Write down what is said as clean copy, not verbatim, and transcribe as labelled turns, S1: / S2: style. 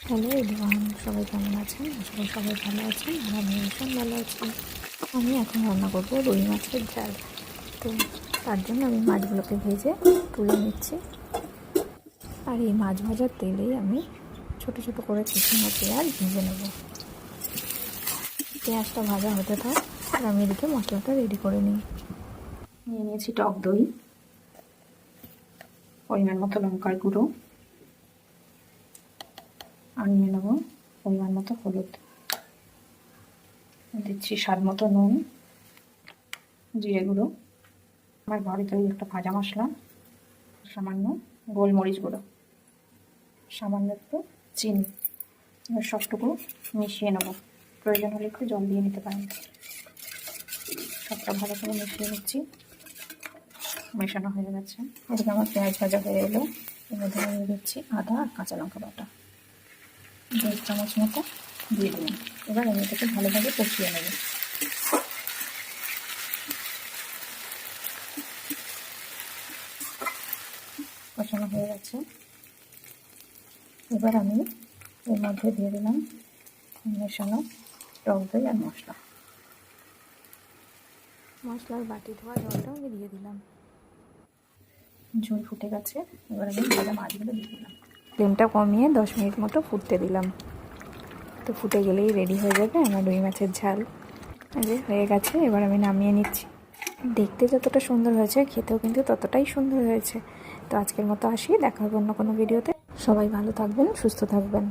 S1: Hello everyone, সবাই কেমন আছেন? আসলে সবাই ভালো আছেন আর আমি ভীষণ ভালো আছি। আমি এখন রান্না করব রুই মাছের ঝাল। তো তার জন্য আমি মাছগুলোকে ভেজে তুলে নিচ্ছি। আর এই মাছ ভাজার তেলেই আমি ছোটো ছোটো করে কুচনো পেঁয়াজ ভেজে নেব। পেঁয়াজটা ভাজা হতে থাক আর আমি এদিকে মশলাটা রেডি করে নিই।
S2: নিয়ে নিয়েছি টক দই, পরিমাণ মতো লঙ্কার গুঁড়ো, আর নিয়ে নেবো পরিমাণ মতো হলুদ, দিচ্ছি স্বাদ মতো নুন, জিরে গুঁড়ো, আমার ঘরে তৈরি একটা ভাজা মশলা, সামান্য গোলমরিচ গুঁড়ো, সামান্য একটু চিনি। এবার সবটুকু মিশিয়ে নেবো। প্রয়োজন হলে একটু জল দিয়ে নিতে পারেন। সবটা ভালো করে মিশিয়ে নিচ্ছি। মেশানো হয়ে গেছে। এদিকে আমার পেঁয়াজ ভাজা হয়ে এলো। এর মধ্যে দিয়ে দিচ্ছি আদা আর কাঁচা লঙ্কা বাটা, 2 চামচ মতো দিয়ে দিলাম। এবার আমি এটাকে ভালোভাবে কষিয়ে নেব। কষানো হয়ে গেছে। এবার আমি এর মধ্যে দিয়ে দিলাম মেশানো টক দই আর
S1: মশলার বাটি ধোয়া জলটাও আমি দিয়ে দিলাম।
S2: ঝোল ফুটে গেছে। এবার আমি ভাজা মাছগুলো দিয়ে দিলাম।
S1: ফ্লেমটা কমিয়ে 10 মিনিট মতো ফুটতে দিলাম। তো ফুটে গেলেই রেডি হয়ে যাবে আমার রুই মাছের ঝাল। হয়ে গেছে, এবার আমি নামিয়ে নিচ্ছি। দেখতে যতটা সুন্দর হয়েছে খেতেও কিন্তু ততটাই সুন্দর হয়েছে। তো আজকের মতো আসি, দেখা হবে অন্য কোনো ভিডিওতে। সবাই ভালো থাকবেন, সুস্থ থাকবেন।